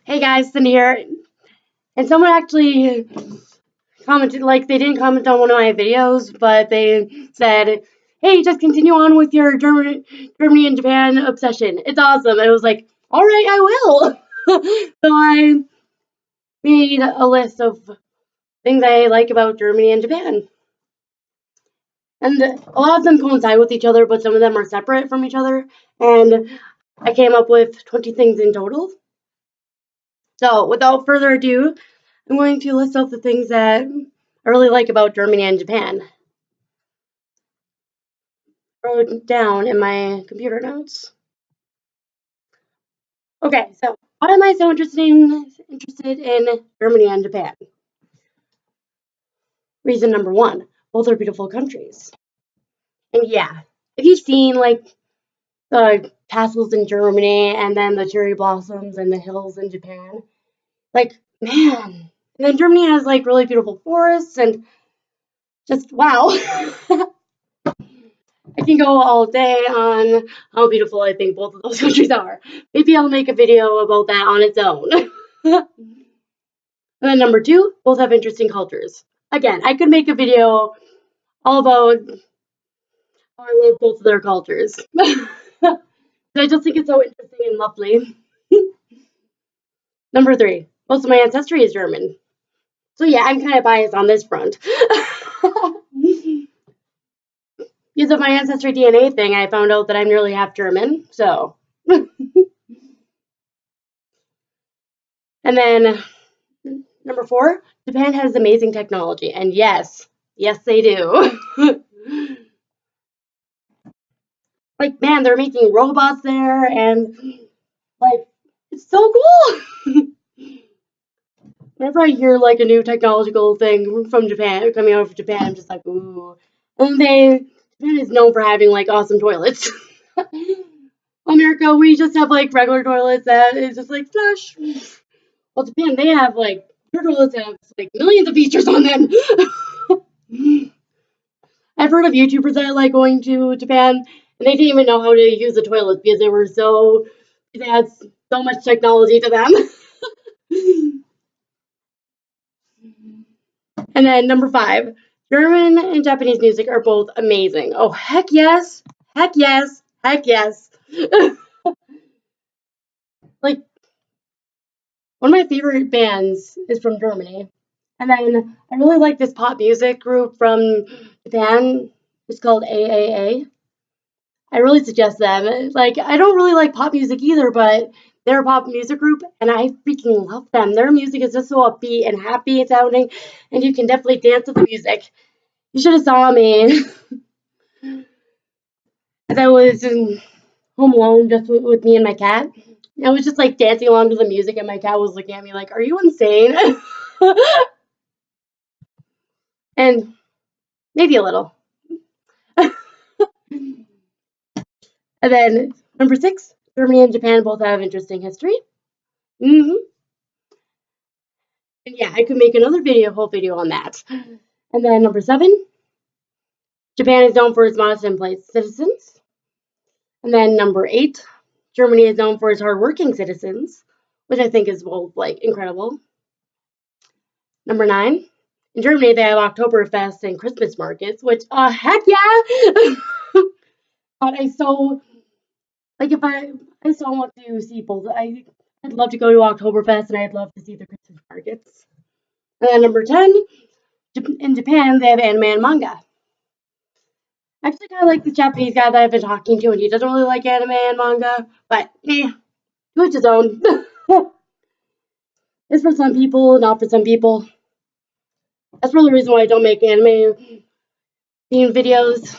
Hey guys, Cindy here. And someone actually commented, like, they didn't comment on one of my videos, but they said, hey, just continue on with your Germany and Japan obsession. It's awesome. And I was like, all right, I will. So I made a list of things I like about Germany and Japan. And a lot of them coincide with each other, but some of them are separate from each other. And I came up with 20 things in total. So without further ado, I'm going to list out the things that I really like about Germany and Japan. I wrote it down in my computer notes. Okay, so why am I so interested in Germany and Japan? Reason number one, both are beautiful countries. And yeah, if you've seen like the castles in Germany and then the cherry blossoms and the hills in Japan, like man, and then Germany has like really beautiful forests and just wow. I can go all day on how beautiful I think both of those countries are. Maybe I'll make a video about that on its own. And then number two, both have interesting cultures. Again, I could make a video all about how I love both of their cultures. I just think it's so interesting and lovely. Number three, most of my ancestry is German. So yeah, I'm kind of biased on this front. Because of my ancestry DNA thing, I found out that I'm nearly half German. So, and then number four, Japan has amazing technology. And yes, they do. Like, man, they're making robots there, and like, it's so cool. Whenever I hear like a new technological thing from Japan, coming out of Japan, I'm just like, ooh. And Japan is known for having like awesome toilets. America, we just have like regular toilets that is just like flush. Well, Japan, they have like their toilets have like millions of features on them. I've heard of YouTubers that like going to Japan and they didn't even know how to use the toilet because they had so much technology to them. And then number five, German and Japanese music are both amazing. Oh, heck yes. Heck yes. Heck yes. Like, one of my favorite bands is from Germany. And then I really like this pop music group from Japan. It's called AAA. I really suggest them. Like, I don't really like pop music either, but they're a pop music group, and I freaking love them. Their music is just so upbeat and happy sounding, and you can definitely dance to the music. You should have saw me as I was in home alone just with me and my cat. I was just like dancing along to the music, and my cat was looking at me like, "Are you insane?" And maybe a little. And then number six, Germany and Japan both have interesting history. hmm And yeah, I could make another whole video on that. And then number seven, Japan is known for its modest and polite citizens. And then number eight, Germany is known for its hardworking citizens, which I think is both like incredible. Number nine, in Germany they have Oktoberfest and Christmas markets, which heck yeah! But I so like if I so want to see both. I'd love to go to Oktoberfest and I'd love to see the Christmas markets. And then number 10, in Japan they have anime and manga. I actually kind of like the Japanese guy that I've been talking to, and he doesn't really like anime and manga, but to each his own. It's for some people, not for some people. That's really the reason why I don't make anime theme videos.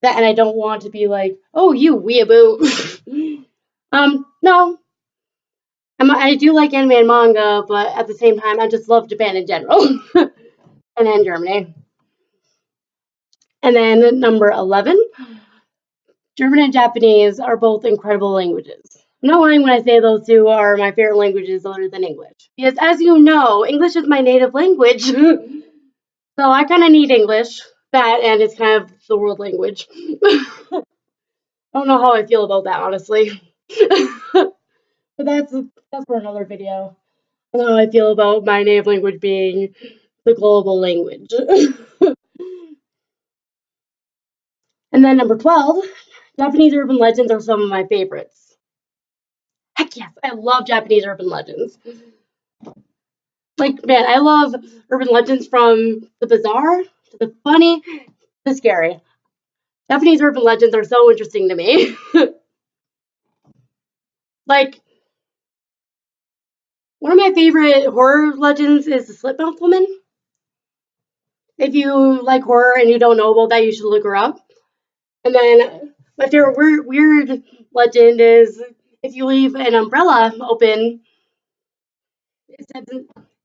That, and I don't want to be like, oh, you weeaboo. No. I do like anime and manga, but at the same time, I just love Japan in general. And then Germany. And then number 11, German and Japanese are both incredible languages. I'm not lying when I say those two are my favorite languages other than English. Because as you know, English is my native language. So I kind of need English. That and it's kind of the world language. I don't know how I feel about that, honestly. But that's for another video. I don't know how I feel about my native language being the global language. And then number 12, Japanese urban legends are some of my favorites. Heck yes, I love Japanese urban legends. Like, man, I love urban legends from the bizarre to the funny to the scary. Japanese urban legends are so interesting to me. Like, one of my favorite horror legends is the Slipmouth Woman. If you like horror and you don't know about that, you should look her up. And then my favorite weird legend is if you leave an umbrella open, it said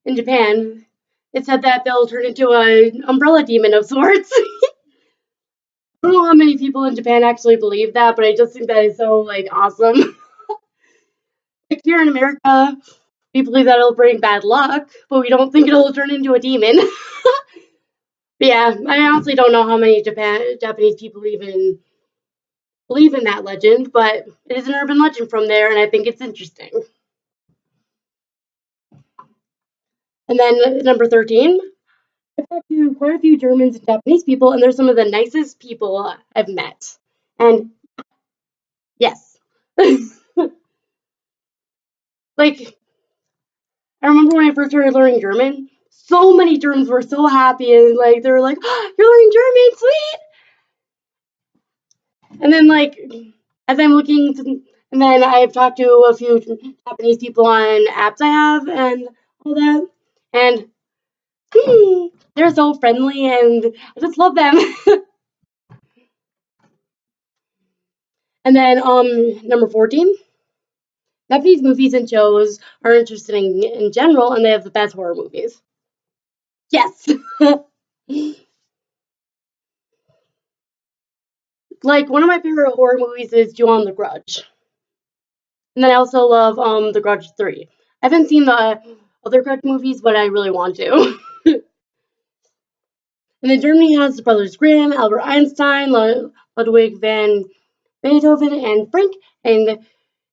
in Japan, it said that they'll turn into an umbrella demon of sorts. I don't know how many people in Japan actually believe that, but I just think that is so like awesome. Like here in America, we believe that it'll bring bad luck, but we don't think it'll turn into a demon. But yeah, I honestly don't know how many Japanese people even believe in that legend, but it is an urban legend from there, and I think it's interesting. And then number 13, I've talked to quite a few Germans and Japanese people, and they're some of the nicest people I've met. And yes, like I remember when I first started learning German, so many Germans were so happy and like they were like, oh, "You're learning German, sweet!" And then like as I'm looking, and then I've talked to a few Japanese people on apps I have and all that, and they're so friendly and I just love them. And then number 14, Japanese movies and shows are interesting in general, and they have the best horror movies. Yes. Like one of my favorite horror movies is Ju-on the Grudge. And then I also love The Grudge 3. I haven't seen the other Grudge movies, but I really want to. And then Germany has the Brothers Grimm, Albert Einstein, Ludwig van Beethoven, and Frank and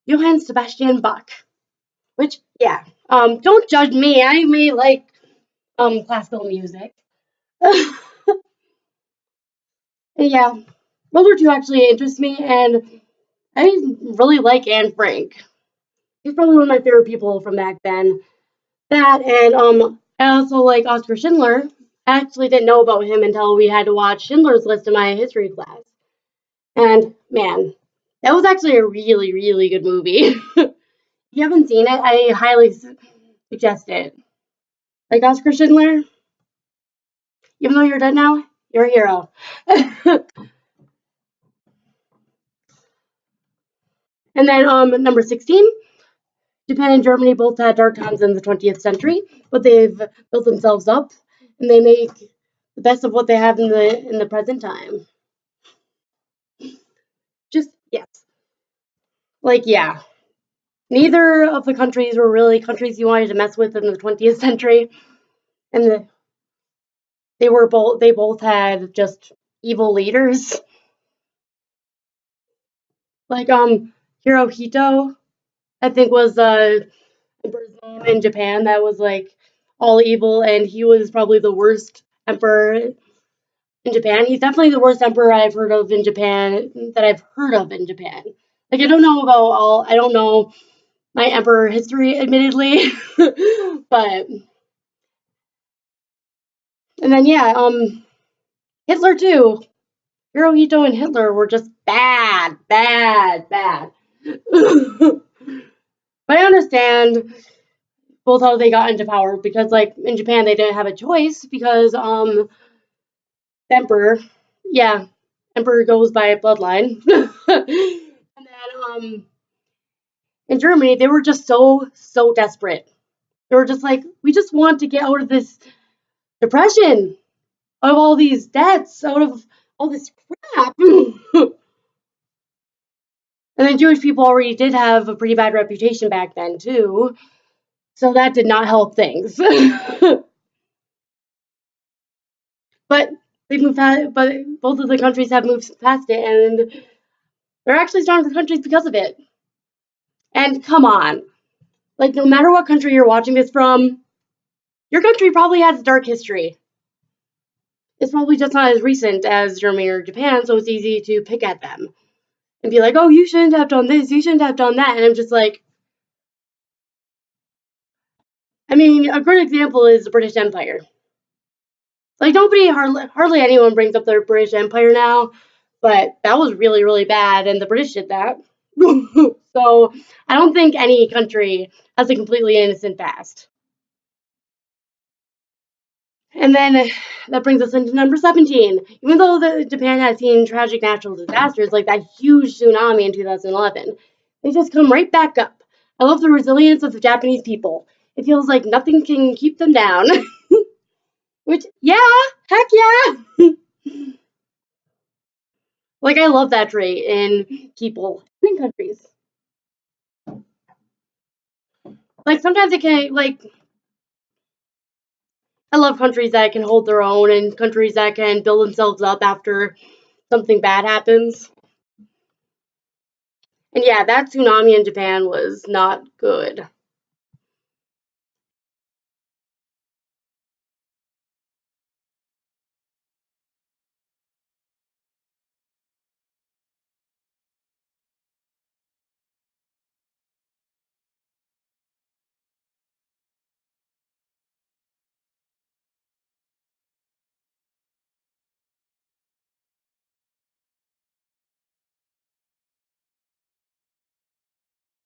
Johann Sebastian Bach. Which, yeah, don't judge me. I may like classical music. Yeah, World War II actually interests me, and I really like Anne Frank. He's probably one of my favorite people from back then. That and I also like Oscar Schindler. I actually didn't know about him until we had to watch Schindler's List in my history class. And man, that was actually a really, really good movie. If you haven't seen it, I highly suggest it. Like Oscar Schindler, even though you're dead now, you're a hero. And then number 16, Japan and Germany both had dark times in the 20th century, but they've built themselves up and they make the best of what they have in the present time. Just yes. Like yeah. Neither of the countries were really countries you wanted to mess with in the 20th century. And they both had just evil leaders. Like Hirohito, I think was emperor's name in Japan that was like all evil, and he was probably the worst emperor in Japan. He's definitely the worst emperor I've heard of in Japan that I've heard of in Japan. Like I don't know my emperor history, admittedly, but and then yeah, Hitler too. Hirohito and Hitler were just bad, bad, bad. But I understand both how they got into power because like in Japan they didn't have a choice because the emperor, yeah, emperor goes by bloodline. And then in Germany they were just so desperate. They were just like, we just want to get out of this depression, out of all these debts, out of all this crap. And then Jewish people already did have a pretty bad reputation back then too, so that did not help things. But they moved past, but both of the countries have moved past it, and they're actually stronger countries because of it. And come on, Like, no matter what country you're watching this from, your country probably has a dark history. It's probably just not as recent as Germany or Japan, so it's easy to pick at them and be like, oh, you shouldn't have done this, you shouldn't have done that. And I'm just like, I mean, a good example is the British Empire. Like, hardly anyone brings up the British Empire now, but that was really, really bad, and the British did that. So I don't think any country has a completely innocent past. And then that brings us into number 17. Even though Japan has seen tragic natural disasters like that huge tsunami in 2011, they just come right back up. I love the resilience of the Japanese people. It feels like nothing can keep them down. Which, yeah, heck yeah. Like, I love that trait in people in countries. Like, sometimes it can, like, I love countries that can hold their own and countries that can build themselves up after something bad happens. And yeah, that tsunami in Japan was not good.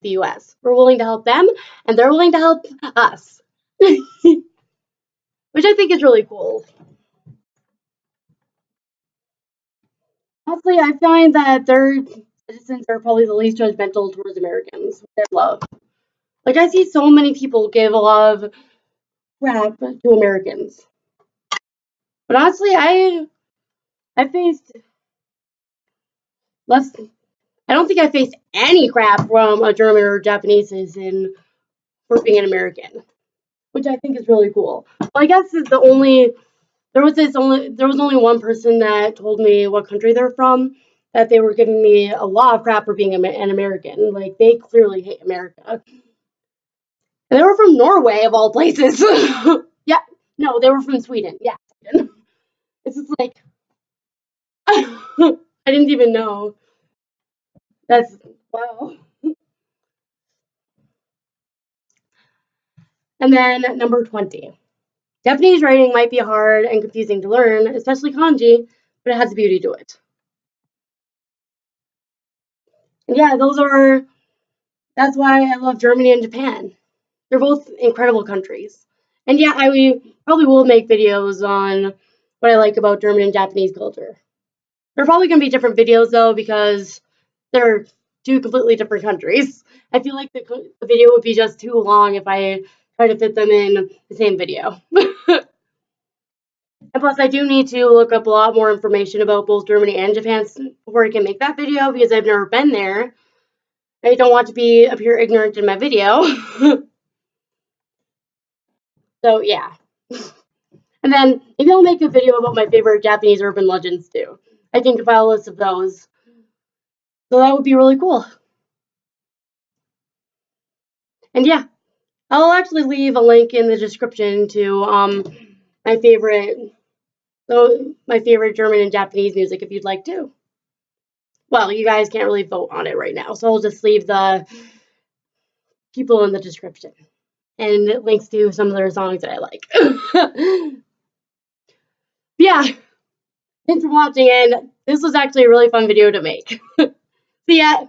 The US. We're willing to help them, and they're willing to help us. Which I think is really cool. Honestly, I find that their citizens are probably the least judgmental towards Americans, which I love. Like, I see so many people give a lot of crap to Americans. But honestly, I faced less. I don't think I faced any crap from a German or Japanese citizen for being an American, which I think is really cool. Well, I guess there was only one person that told me what country they're from. That they were giving me a lot of crap for being an American. Like, they clearly hate America. And they were from Norway, of all places. Yeah, no, they were from Sweden. Yeah, Sweden. It's just like I didn't even know. That's wow. And then number 20. Japanese writing might be hard and confusing to learn, especially kanji, but it has a beauty to it. And yeah, that's why I love Germany and Japan. They're both incredible countries. And yeah, I probably will make videos on what I like about German and Japanese culture. They're probably going to be different videos though because they're two completely different countries. I feel like the video would be just too long if I try to fit them in the same video. And plus, I do need to look up a lot more information about both Germany and Japan before I can make that video because I've never been there. I don't want to appear ignorant in my video. So yeah. And then maybe I'll make a video about my favorite Japanese urban legends too. I can compile a list of those. So that would be really cool. And yeah, I'll actually leave a link in the description to my favorite German and Japanese music if you'd like to. Well, you guys can't really vote on it right now, so I'll just leave the people in the description and links to some of their songs that I like. Yeah, thanks for watching, and this was actually a really fun video to make. See ya!